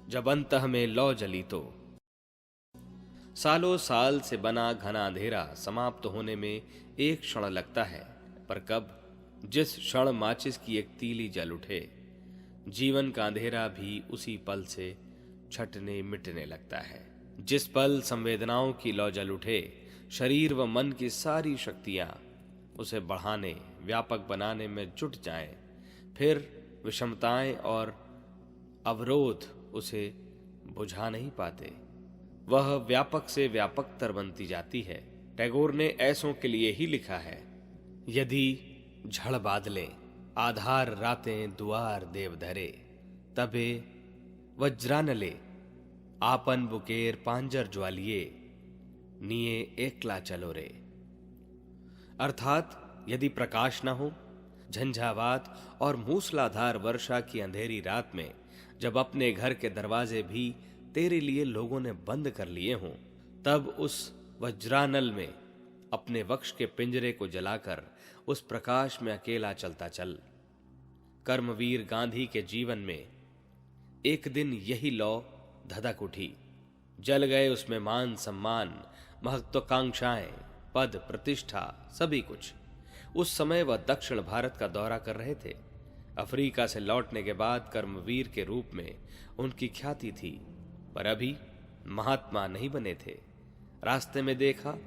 जब अंतः में लौ जली तो। सालों साल से बना घना अंधेरा समाप्त होने में एक क्षण लगता है, पर कब? जिस क्षण माचिस की एक तीली जल उठे, जीवन का अंधेरा भी उसी पल से छटने मिटने लगता है। जिस पल संवेदनाओं की लौ जल उठे, शरीर व मन की सारी शक्तियां उसे बढ़ाने, व्यापक बनाने में जुट जाएं, फिर विषमताएं और अवरोध उसे बुझा नहीं पाते। वह व्यापक से व्यापकतर बनती जाती है। टैगोर ने ऐसों के लिए ही लिखा है, यदि झड़ बादलें आधार रातें दुआर देव धरे, तबे वज्रानले आपन बुकेर पांजर ज्वालिए, निये एकला चलो रे। अर्थात यदि प्रकाश न हो, झंझावात और मूसलाधार वर्षा की अंधेरी रात में जब अपने घर के दरवाजे भी तेरे लिए लोगों ने बंद कर लिए हों, तब उस वज्रानल में अपने वक्ष के पिंजरे को जलाकर उस प्रकाश में अकेला चलता चल। कर्मवीर गांधी के जीवन में एक दिन यही लौ धधक उठी। जल गए उसमें मान सम्मान, महत्वाकांक्षाएं, पद प्रतिष्ठा, सभी कुछ। उस समय वह दक्षिण भारत का दौरा कर रहे थे। अफ्रीका से लौटने के बाद कर्मवीर के रूप में उनकी ख्याति थी, पर अभी महात्मा नहीं बने थे। रास्ते में देखा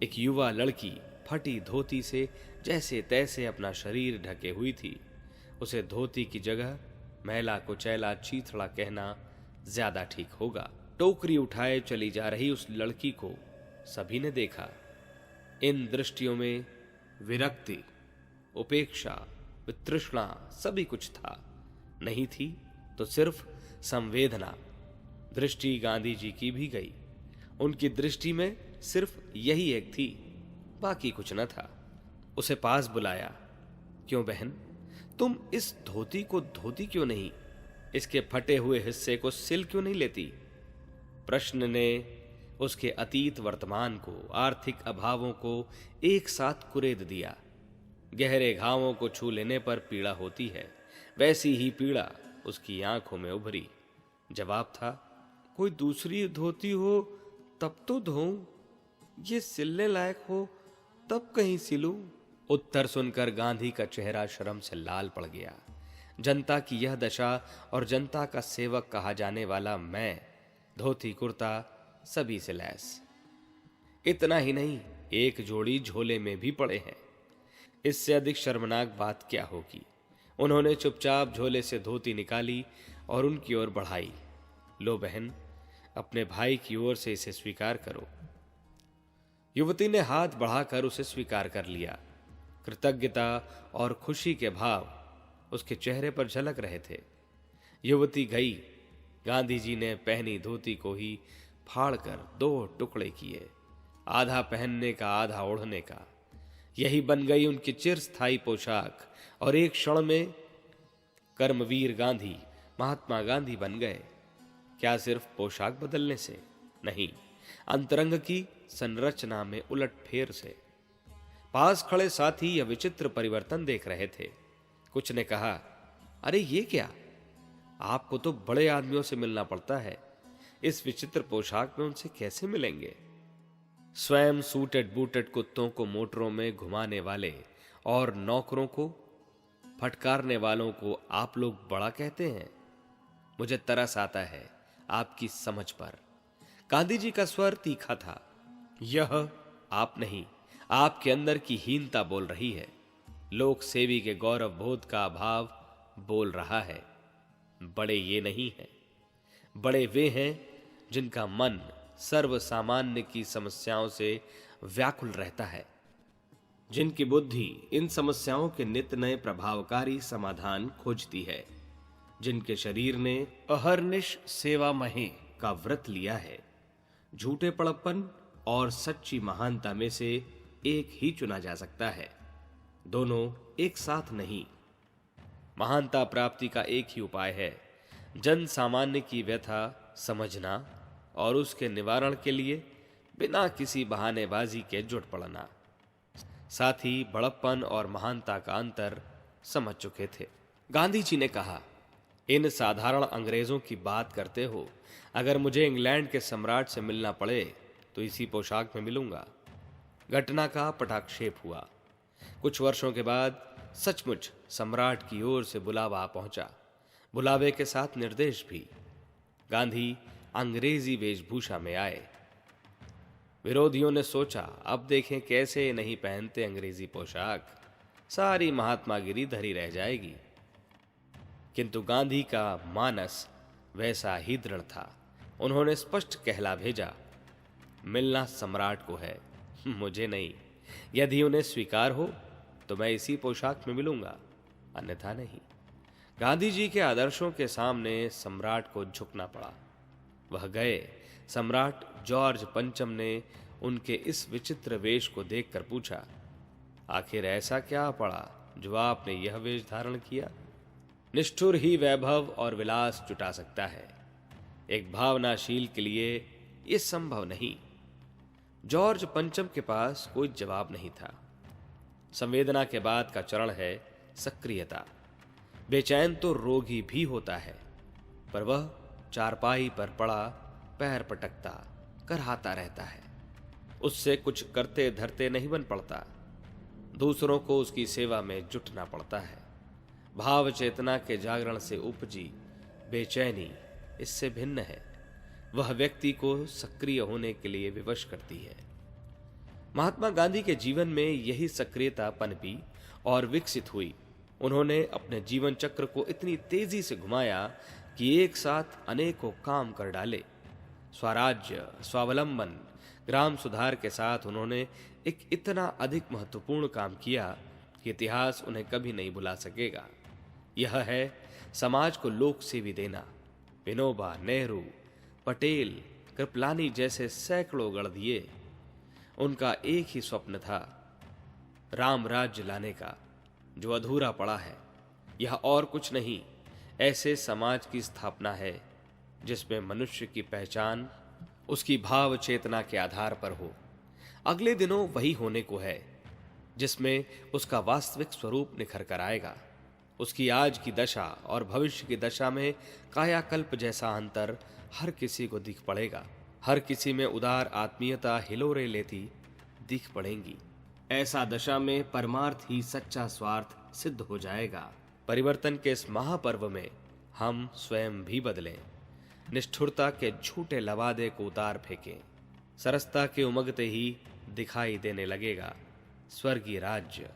एक युवा लड़की फटी धोती से जैसे तैसे अपना शरीर ढके हुई थी। उसे धोती की जगह मैला कुचैला चीथड़ा कहना ज्यादा ठीक होगा। टोकरी उठाए चली जा रही उस लड़की को सभी ने देखा। इन दृष्टियों में विरक्ति, उपेक्षा, वितृष्णा सभी कुछ था। नहीं थी तो सिर्फ संवेदना। दृष्टि गांधी जी की भी गई। उनकी दृष्टि में सिर्फ यही एक थी, बाकी कुछ न था। उसे पास बुलाया। क्यों बहन, तुम इस धोती को धोती क्यों नहीं, इसके फटे हुए हिस्से को सिल क्यों नहीं लेती? प्रश्न ने उसके अतीत वर्तमान को, आर्थिक अभावों को एक साथ कुरेद दिया। गहरे घावों को छू लेने पर पीड़ा होती है, वैसी ही पीड़ा उसकी आंखों में उभरी। जवाब था, कोई दूसरी धोती हो तब तो धोऊं, ये सिलने लायक हो तब कहीं सिलूं। उत्तर सुनकर गांधी का चेहरा शर्म से लाल पड़ गया। जनता की यह दशा और जनता का सेवक कहा जाने वाला मैं, धोती कुर्ता सभी से लैस। इतना ही नहीं, एक जोड़ी झोले में भी पड़े हैं। इससे अधिक शर्मनाक बात क्या होगी? उन्होंने चुपचाप झोले से धोती निकाली और उनकी ओर बढ़ाई। लो बहन, अपने भाई की ओर से इसे स्वीकार करो। युवती ने हाथ बढ़ाकर उसे स्वीकार कर लिया। कृतज्ञता और खुशी के भाव उसके चेहरे पर झलक रहे थे। युवती गई। गांधी जी ने पहनी धोती को ही फाड़कर 2 टुकड़े किए, आधा पहनने का, आधा ओढ़ने का। यही बन गई उनकी चिरस्थायी पोशाक और एक क्षण में कर्मवीर गांधी महात्मा गांधी बन गए। क्या सिर्फ पोशाक बदलने से? नहीं, अंतरंग की संरचना में उलटफेर से। पास खड़े साथी यह विचित्र परिवर्तन देख रहे थे। कुछ ने कहा, अरे ये क्या, आपको तो बड़े आदमियों से मिलना पड़ता है, इस विचित्र पोशाक में उनसे कैसे मिलेंगे? स्वयं सूटेड बूटेड कुत्तों को मोटरों में घुमाने वाले और नौकरों को फटकारने वालों को आप लोग बड़ा कहते हैं। मुझे तरस आता है आपकी समझ पर। गांधी जी का स्वर तीखा था। यह आप नहीं, आपके अंदर की हीनता बोल रही है। लोक सेवी के गौरव बोध का अभाव बोल रहा है। बड़े ये नहीं हैं, बड़े वे हैं जिनका मन सर्व सामान्य की समस्याओं से व्याकुल रहता है, जिनकी बुद्धि इन समस्याओं के नित्य नए प्रभावकारी समाधान खोजती है, जिनके शरीर ने अहर्निश सेवा महे का व्रत लिया है। झूठे पड़प्पन और सच्ची महानता में से एक ही चुना जा सकता है, दोनों एक साथ नहीं। महानता प्राप्ति का एक ही उपाय है, जन सामान्य की व्यथा समझना और उसके निवारण के लिए बिना किसी बहानेबाजी के जुट पड़ना। साथ ही बड़प्पन और महानता का अंतर समझ चुके थे। गांधी जी ने कहा, इन साधारण अंग्रेजों की बात करते हो। अगर मुझे इंग्लैंड के सम्राट से मिलना पड़े तो इसी पोशाक में मिलूंगा। घटना का पटाक्षेप हुआ। कुछ वर्षों के बाद सचमुच सम्राट की ओर से बुलावा पहुंचा। बुलावे के साथ निर्देश भी। गांधी अंग्रेजी वेशभूषा में आए। विरोधियों ने सोचा अब देखें कैसे नहीं पहनते अंग्रेजी पोशाक, सारी महात्मागिरी धरी रह जाएगी। किंतु गांधी का मानस वैसा ही दृढ़ था। उन्होंने स्पष्ट कहला भेजा, मिलना सम्राट को है, मुझे नहीं। यदि उन्हें स्वीकार हो तो मैं इसी पोशाक में मिलूंगा, अन्यथा नहीं। गांधी जी के आदर्शों के सामने सम्राट को झुकना पड़ा। वह गए। सम्राट जॉर्ज पंचम ने उनके इस विचित्र वेश को देखकर पूछा, आखिर ऐसा क्या पड़ा जो आपने यह वेश धारण किया? निष्ठुर ही वैभव और विलास जुटा सकता है, एक भावनाशील के लिए यह संभव नहीं। जॉर्ज पंचम के पास कोई जवाब नहीं था। संवेदना के बाद का चरण है सक्रियता। बेचैन तो रोगी भी होता है, पर वह चारपाई पर पड़ा पैर पटकता करहाता रहता है। उससे कुछ करते धरते नहीं बन पड़ता। दूसरों को उसकी सेवा में जुटना पड़ता है। भाव चेतना के जागरण से उपजी बेचैनी इससे भिन्न है। वह व्यक्ति को सक्रिय होने के लिए विवश करती है। महात्मा गांधी के जीवन में यही सक्रियता पनपी और विकसित हुई। उन्होंने अपने जीवन चक्र को इतनी तेजी से घुमाया कि एक साथ अनेकों काम कर डाले। स्वराज्य, स्वावलंबन, ग्राम सुधार के साथ उन्होंने एक इतना अधिक महत्वपूर्ण काम किया कि इतिहास उन्हें कभी नहीं भुला सकेगा। यह है समाज को लोक सेवी देना। विनोबा, नेहरू, पटेल, कृपलानी जैसे सैकड़ों गढ़ दिए। उनका एक ही स्वप्न था, राम राज्य लाने का, जो अधूरा पड़ा है। यह और कुछ नहीं, ऐसे समाज की स्थापना है जिसमें मनुष्य की पहचान उसकी भाव चेतना के आधार पर हो। अगले दिनों वही होने को है जिसमें उसका वास्तविक स्वरूप निखर कर आएगा। उसकी आज की दशा और भविष्य की दशा में कायाकल्प जैसा अंतर हर किसी को दिख पड़ेगा। हर किसी में उदार आत्मीयता हिलोरे लेती दिख पड़ेंगी। ऐसा दशा में परमार्थ ही सच्चा स्वार्थ सिद्ध हो जाएगा। परिवर्तन के इस महापर्व में हम स्वयं भी बदलें। निष्ठुरता के झूठे लवादे को उतार फेंकें। सरसता के उमगते ही दिखाई देने लगेगा स्वर्गीय राज्य।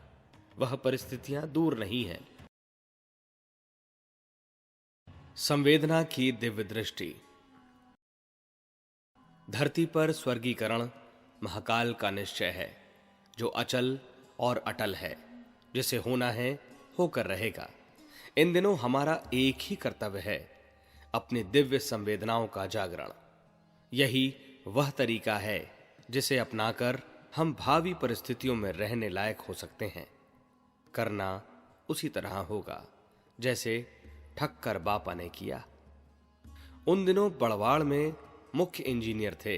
वह परिस्थितियां दूर नहीं है। संवेदना की दिव्य दृष्टि। धरती पर स्वर्गीकरण महाकाल का निश्चय है, जो अचल और अटल है। जिसे होना है होकर रहेगा। इन दिनों हमारा एक ही कर्तव्य है, अपनी दिव्य संवेदनाओं का जागरण। यही वह तरीका है जिसे अपनाकर हम भावी परिस्थितियों में रहने लायक हो सकते हैं। करना उसी तरह होगा जैसे ठक्कर बापा ने किया। उन दिनों बड़वाड़ में मुख्य इंजीनियर थे।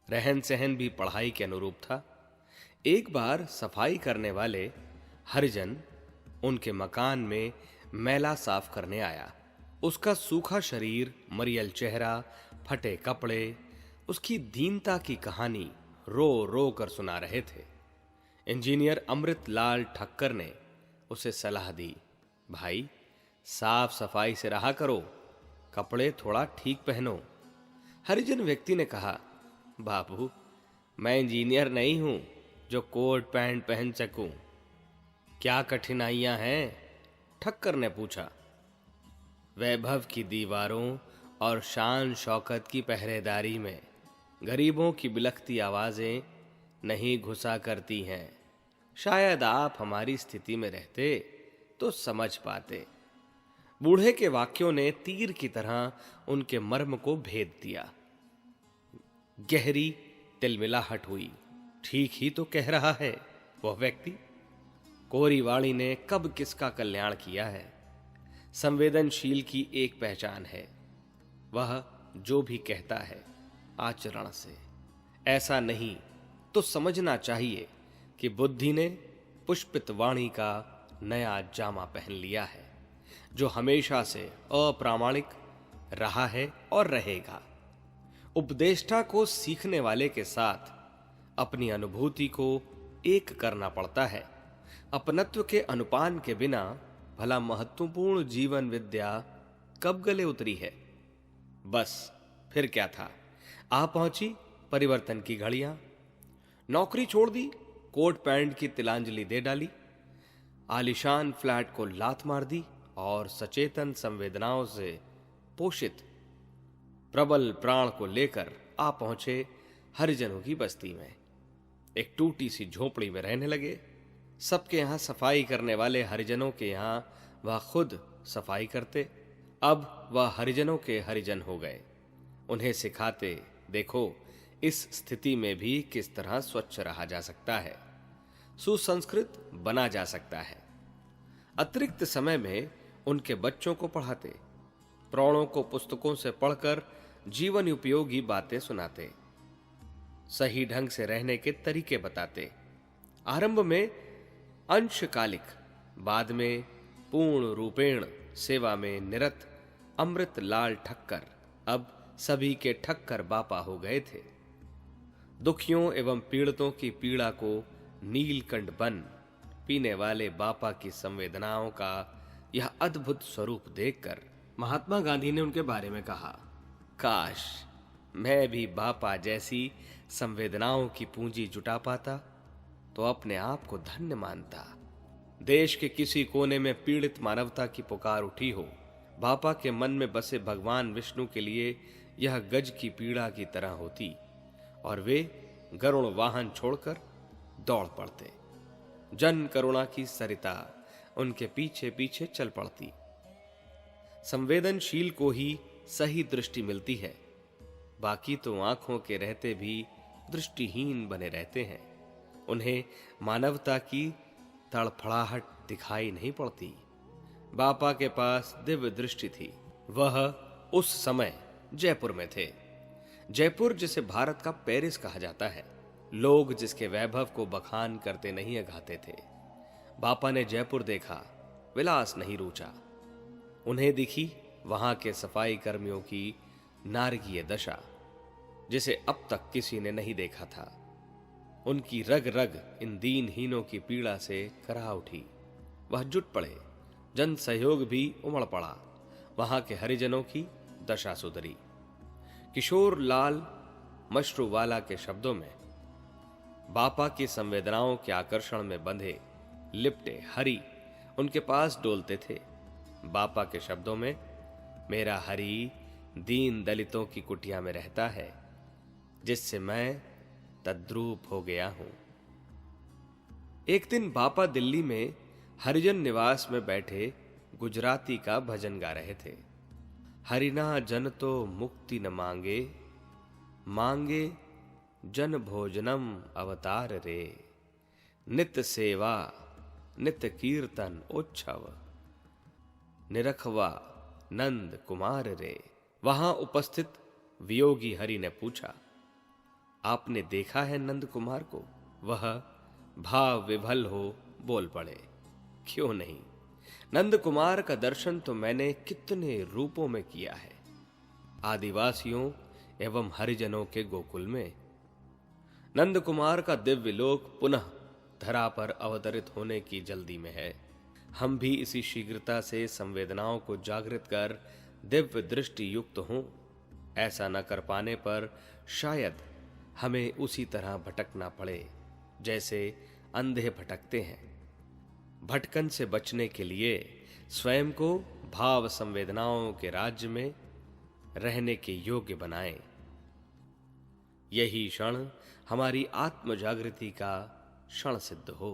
रहन सहन भी पढ़ाई के अनुरूप था। एक बार सफाई करने वाले हरिजन उनके मकान में मैला साफ करने आया। उसका सूखा शरीर, मरियल चेहरा, फटे कपड़े उसकी दीनता की कहानी रो रो कर सुना रहे थे। इंजीनियर अमृतलाल ठक्कर ने उसे सलाह दी, भाई साफ सफाई से रहा करो, कपड़े थोड़ा ठीक पहनो। हरिजन व्यक्ति ने कहा, बाबू मैं इंजीनियर नहीं हूं जो कोट पैंट पहन सकूं। क्या कठिनाइयां हैं? ठक्कर ने पूछा। वैभव की दीवारों और शान शौकत की पहरेदारी में गरीबों की बिलखती आवाजें नहीं घुसा करती हैं। शायद आप हमारी स्थिति में रहते तो समझ पाते। बूढ़े के वाक्यों ने तीर की तरह उनके मर्म को भेद दिया। गहरी तिलमिलाहट हुई। ठीक ही तो कह रहा है वह व्यक्ति। कोरी वाणी ने कब किसका कल्याण किया है। संवेदनशील की एक पहचान है, वह जो भी कहता है आचरण से। ऐसा नहीं तो समझना चाहिए कि बुद्धि ने पुष्पित वाणी का नया जामा पहन लिया है। जो हमेशा से अप्रामाणिक रहा है और रहेगा। उपदेष्टा को सीखने वाले के साथ अपनी अनुभूति को एक करना पड़ता है। अपनत्व के अनुपान के बिना भला महत्वपूर्ण जीवन विद्या कब गले उतरी है। बस फिर क्या था, आ पहुंची परिवर्तन की घड़ियां। नौकरी छोड़ दी, कोट पैंट की तिलांजलि दे डाली, आलिशान फ्लैट को लात मार दी और सचेतन संवेदनाओं से पोषित प्रबल प्राण को लेकर आ पहुंचे हरिजनों की बस्ती में। एक टूटी सी झोपड़ी में रहने लगे। सबके यहां सफाई करने वाले हरिजनों के यहां वह खुद सफाई करते। अब वह हरिजनों के हरिजन हो गए। उन्हें सिखाते, देखो इस स्थिति में भी किस तरह स्वच्छ रहा जा सकता है, सुसंस्कृत बना जा सकता है। अतिरिक्त समय में उनके बच्चों को पढ़ाते, प्रौढ़ों को पुस्तकों से पढ़कर जीवन उपयोगी बातें सुनाते, सही ढंग से रहने के तरीके बताते। आरंभ में अंशकालिक, बाद में पूर्ण रूपेण सेवा में निरत अमृत लाल ठक्कर अब सभी के ठक्कर बापा हो गए थे। दुखियों एवं पीड़ितों की पीड़ा को नीलकंठ बन पीने वाले बापा की संवेदनाओं का यह अद्भुत स्वरूप देखकर महात्मा गांधी ने उनके बारे में कहा, काश मैं भी बापा जैसी संवेदनाओं की पूंजी जुटा पाता तो अपने आप को धन्य मानता। देश के किसी कोने में पीड़ित मानवता की पुकार उठी हो, बापा के मन में बसे भगवान विष्णु के लिए यह गज की पीड़ा की तरह होती और वे गरुड़ वाहन छोड़कर दौड़ पड़ते। जन करुणा की सरिता उनके पीछे पीछे चल पड़ती। संवेदनशील को ही सही दृष्टि मिलती है, बाकी तो आंखों के रहते भी दृष्टिहीन बने रहते हैं। उन्हें मानवता की तड़फड़ाहट दिखाई नहीं पड़ती। बापा के पास दिव्य दृष्टि थी। वह उस समय जयपुर में थे। जयपुर जिसे भारत का पेरिस कहा जाता है। लोग जिसके वैभव को बखान करते नहीं अघाते थे। बापा ने जयपुर देखा, विलास नहीं रूचा। उन्हें दिखी वहां के सफाई कर्मियों की नारकीय दशा, जिसे अब तक किसी ने नहीं देखा था। उनकी रग रग इन दीनहीनों की पीड़ा से कराह उठी। वह जुट पड़े, जन सहयोग भी उमड़ पड़ा। वहां के हरिजनों की दशा सुधरी। किशोर लाल मशरूवाला के शब्दों में, बापा की संवेदनाओं के आकर्षण में बंधे लिपटे हरि उनके पास डोलते थे। बापा के शब्दों में, मेरा हरि दीन दलितों की कुटिया में रहता है, जिससे मैं तद्रूप हो गया हूं। एक दिन बापा दिल्ली में हरिजन निवास में बैठे गुजराती का भजन गा रहे थे। हरिना जन तो मुक्ति न मांगे, मांगे जन भोजनम अवतार रे, नित्य सेवा नित्य कीर्तन उत्सव, निरखवा नंद कुमार रे। वहां उपस्थित वियोगी हरि ने पूछा, आपने देखा है नंद कुमार को? वह भाव विभल हो बोल पड़े, क्यों नहीं, नंद कुमार का दर्शन तो मैंने कितने रूपों में किया है। आदिवासियों एवं हरिजनों के गोकुल में। नंद कुमार का दिव्य लोक पुनः धरा पर अवतरित होने की जल्दी में है। हम भी इसी शीघ्रता से संवेदनाओं को जागृत कर दिव्य दृष्टि युक्त हों। ऐसा न कर पाने पर शायद हमें उसी तरह भटकना पड़े जैसे अंधे भटकते हैं। भटकन से बचने के लिए स्वयं को भाव संवेदनाओं के राज्य में रहने के योग्य बनाएं। यही क्षण हमारी आत्म जागृति का क्षण सिद्ध हो।